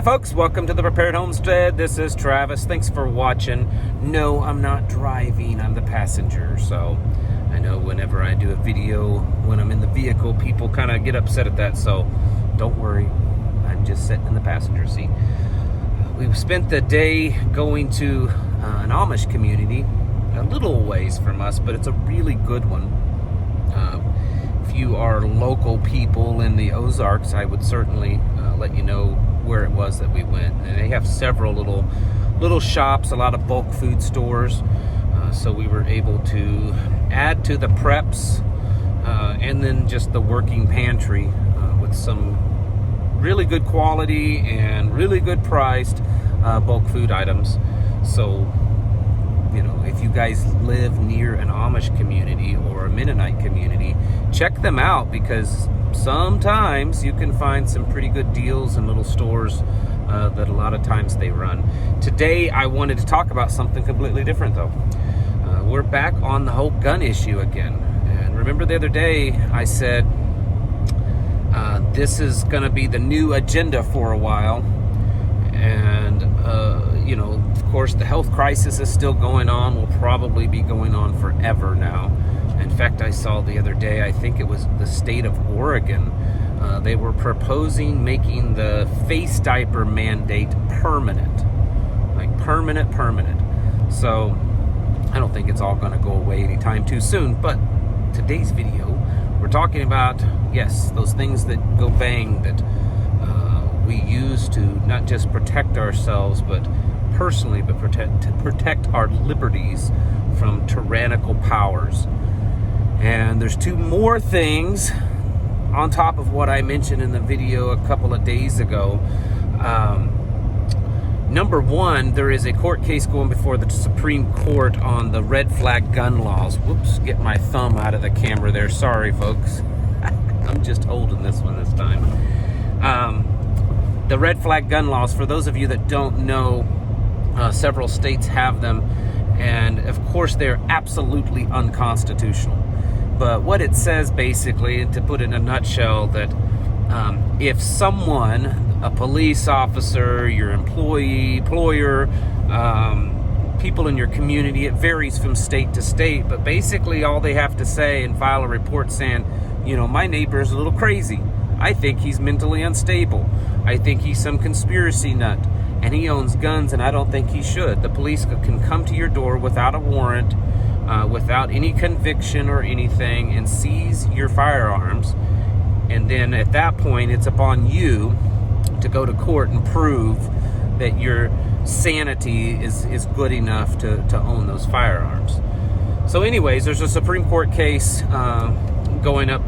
Hi folks, welcome to the Prepared Homestead. This is Travis. Thanks for watching. No, I'm not driving, I'm the passenger. So I know whenever I do a video when I'm in the vehicle, people kind of get upset at that. So don't worry, I'm just sitting in the passenger seat. We've spent the day going to an Amish community, a little ways from us, but it's a really good one. If you are local people in the Ozarks, I would certainly let you know where it was that we went. And they have several little shops, a lot of bulk food stores. So we were able to add to the preps and then just the working pantry with some really good quality and really good priced bulk food items. So, you know, if you guys live near an Amish community or a Mennonite community, check them out, because sometimes you can find some pretty good deals in little stores that a lot of times they run. Today I wanted to talk about something completely different though. We're back on the whole gun issue again. And remember the other day I said this is going to be the new agenda for a while. And you know, of course, the health crisis is still going on, will probably be going on forever now. In fact, I saw the other day, I think it was the state of Oregon, they were proposing making the face diaper mandate permanent. Like permanent. So I don't think it's all going to go away anytime too soon. But today's video, we're talking about, yes, those things that go bang, that we use to not just protect ourselves, but personally, but protect our liberties from tyrannical powers. And there's two more things on top of what I mentioned in the video a couple of days ago. Number one, there is a court case going before the Supreme Court on the red flag gun laws. Whoops, get my thumb out of the camera there. Sorry, folks. I'm just holding this one this time. The red flag gun laws, for those of you that don't know, several states have them, and of course they're absolutely unconstitutional. But what it says, basically, to put it in a nutshell, that if someone, a police officer, your employer, people in your community, it varies from state to state, but basically all they have to say and file a report saying, you know, my neighbor is a little crazy. I think he's mentally unstable. I think he's some conspiracy nut, and he owns guns, and I don't think he should. The police can come to your door without a warrant, without any conviction or anything, and seize your firearms. And then at that point, it's upon you to go to court and prove that your sanity is good enough to own those firearms. So anyways, there's a Supreme Court case going up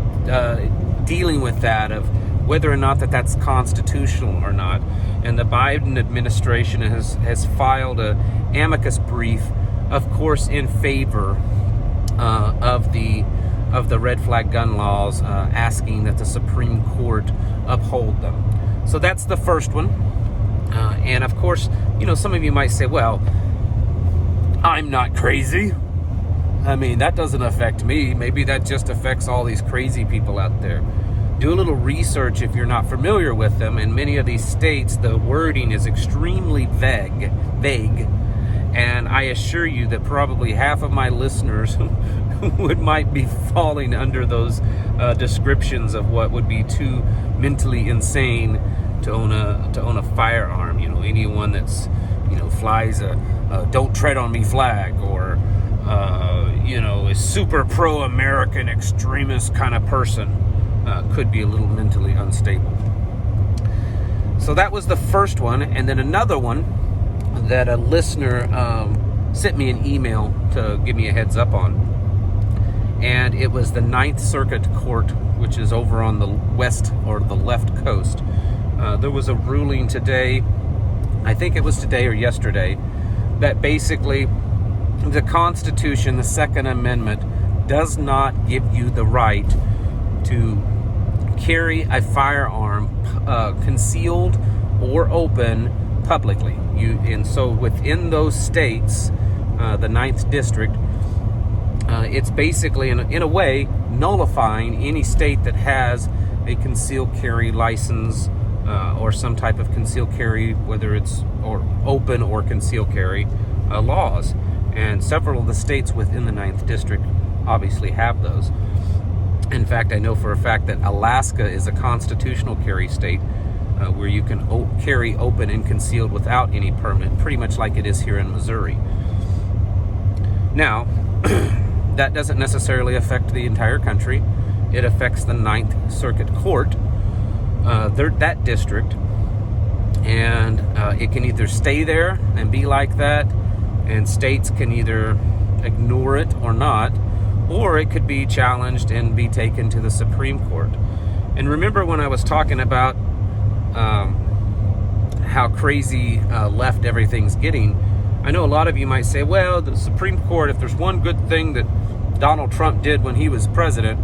dealing with that, of whether or not that's constitutional or not. And the Biden administration has filed a amicus brief, of course, in favor of the red flag gun laws, asking that the Supreme Court uphold them. So that's the first one. And of course, you know, some of you might say, well, I'm not crazy. I mean, that doesn't affect me. Maybe that just affects all these crazy people out there. Do a little research if you're not familiar with them. In many of these states, the wording is extremely vague. And I assure you that probably half of my listeners might be falling under those descriptions of what would be too mentally insane to own a firearm. You know, anyone that's, you know, flies a "Don't Tread on Me" flag, or you know, is super pro-American extremist kind of person, could be a little mentally unstable. So that was the first one. And then another one that a listener sent me an email to give me a heads up on. And it was the Ninth Circuit Court, which is over on the west or the left coast. There was a ruling today, I think it was today or yesterday, that basically the Constitution, the Second Amendment, does not give you the right to carry a firearm concealed or open publicly. And so within those states, the 9th District, it's basically, in a way, nullifying any state that has a concealed carry license or some type of concealed carry, whether it's or open or concealed carry laws. And several of the states within the 9th District obviously have those. In fact, I know for a fact that Alaska is a constitutional carry state where you can carry open and concealed without any permit, pretty much like it is here in Missouri. Now, that doesn't necessarily affect the entire country. It affects the 9th Circuit Court, that district, and it can either stay there and be like that, and states can either ignore it or not, or it could be challenged and be taken to the Supreme Court. And remember when I was talking about how crazy left everything's getting, I know a lot of you might say, well, the Supreme Court, if there's one good thing that Donald Trump did when he was president,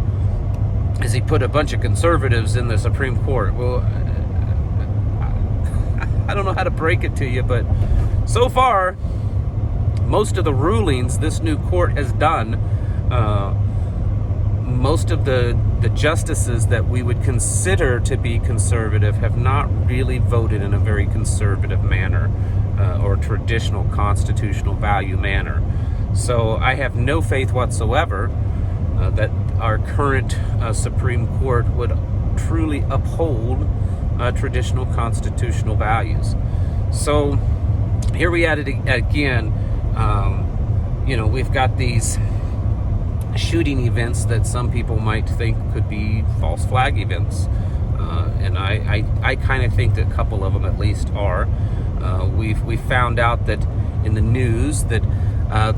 is he put a bunch of conservatives in the Supreme Court. Well, I don't know how to break it to you, but so far, most of the rulings this new court has done, most of the justices that we would consider to be conservative have not really voted in a very conservative manner or traditional constitutional value manner. So I have no faith whatsoever that our current Supreme Court would truly uphold traditional constitutional values. So here we at it again. We've got these shooting events that some people might think could be false flag events. And I kind of think that a couple of them at least are. We found out that in the news that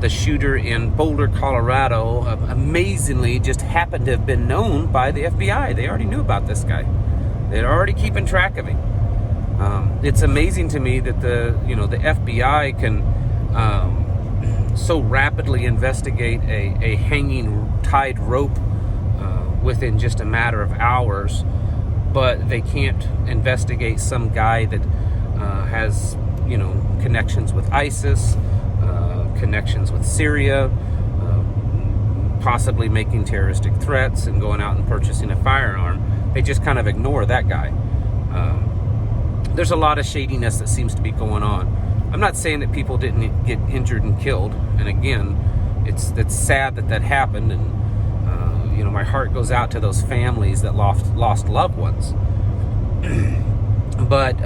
the shooter in Boulder, Colorado, amazingly just happened to have been known by the FBI. They already knew about this guy. They're already keeping track of him. It's amazing to me that the FBI can so rapidly investigate a hanging tied rope within just a matter of hours, but they can't investigate some guy that has connections with ISIS, connections with Syria, possibly making terroristic threats and going out and purchasing a firearm. They just kind of ignore that guy. There's a lot of shadiness that seems to be going on. I'm not saying that people didn't get injured and killed, and again, it's sad that happened, and my heart goes out to those families that lost loved ones. But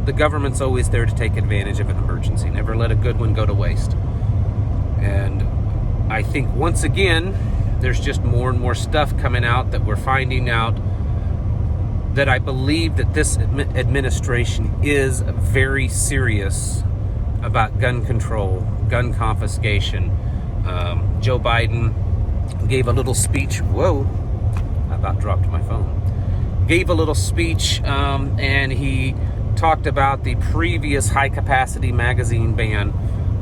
the government's always there to take advantage of an emergency. Never let a good one go to waste. And I think once again, there's just more and more stuff coming out that we're finding out that I believe that this administration is very serious about gun control, gun confiscation. Joe Biden gave a little speech. Whoa, I about dropped my phone. Gave a little speech, and he talked about the previous high-capacity magazine ban,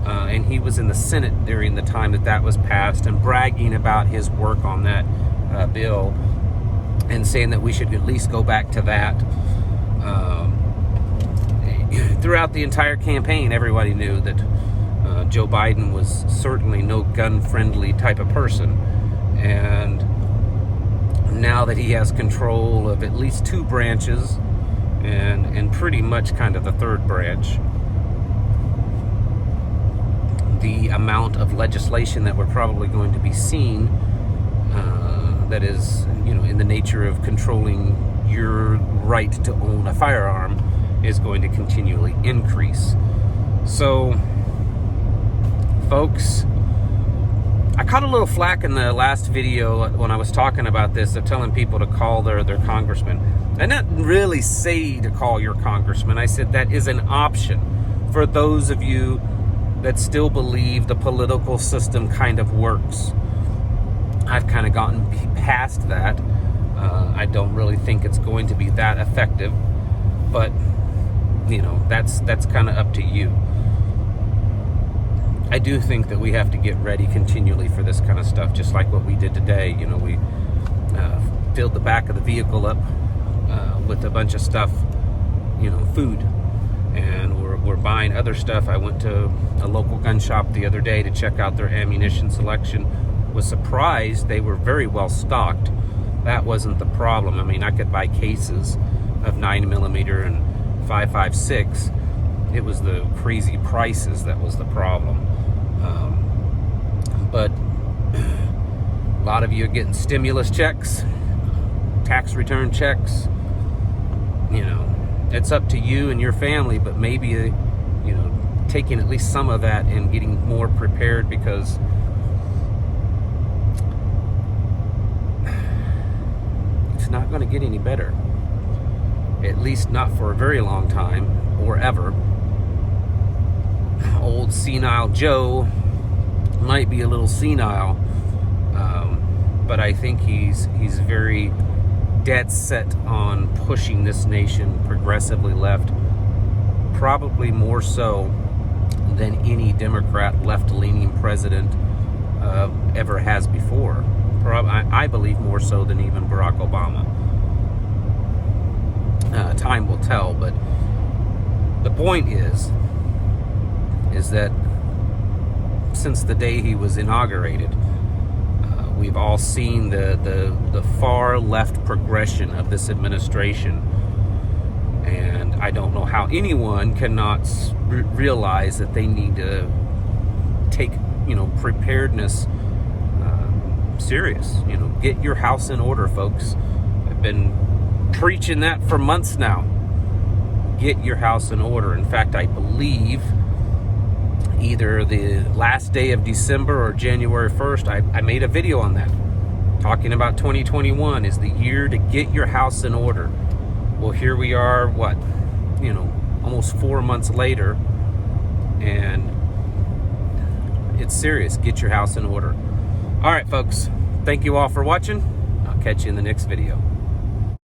and he was in the Senate during the time that was passed, and bragging about his work on that bill, and saying that we should at least go back to that. Throughout the entire campaign, everybody knew that Joe Biden was certainly no gun-friendly type of person. And now that he has control of at least two branches, and pretty much kind of the third branch, the amount of legislation that we're probably going to be seeing that is, in the nature of controlling your right to own a firearm is going to continually increase. So, folks, I caught a little flack in the last video when I was talking about this, of telling people to call their congressman. I didn't really say to call your congressman. I said that is an option for those of you that still believe the political system kind of works. I've kind of gotten past that. I don't really think it's going to be that effective, but that's kind of up to you. I do think that we have to get ready continually for this kind of stuff, just like what we did today. We filled the back of the vehicle up with a bunch of stuff, food, and we're buying other stuff. I went to a local gun shop the other day to check out their ammunition selection. Was surprised they were very well stocked. That wasn't the problem. I mean, I could buy cases of 9mm and 5.56. It was the crazy prices that was the problem. But a lot of you are getting stimulus checks, tax return checks. You know, it's up to you and your family, but maybe, you know, taking at least some of that and getting more prepared, because it's not going to get any better. At least not for a very long time, or ever. Old senile Joe might be a little senile, but I think he's very dead set on pushing this nation progressively left, probably more so than any Democrat left-leaning president ever has before. I believe more so than even Barack Obama. Time will tell, but the point is that since the day he was inaugurated, we've all seen the far left progression of this administration, and I don't know how anyone cannot realize that they need to take, you know, preparedness serious. You know, get your house in order, folks. I've been preaching that for months now. Get your house in order. In fact, I believe either the last day of December or January 1st, I made a video on that, talking about 2021 is the year to get your house in order. Well, here we are, what, you know, almost 4 months later, and it's serious. Get your house in order. All right, folks, thank you all for watching. I'll catch you in the next video.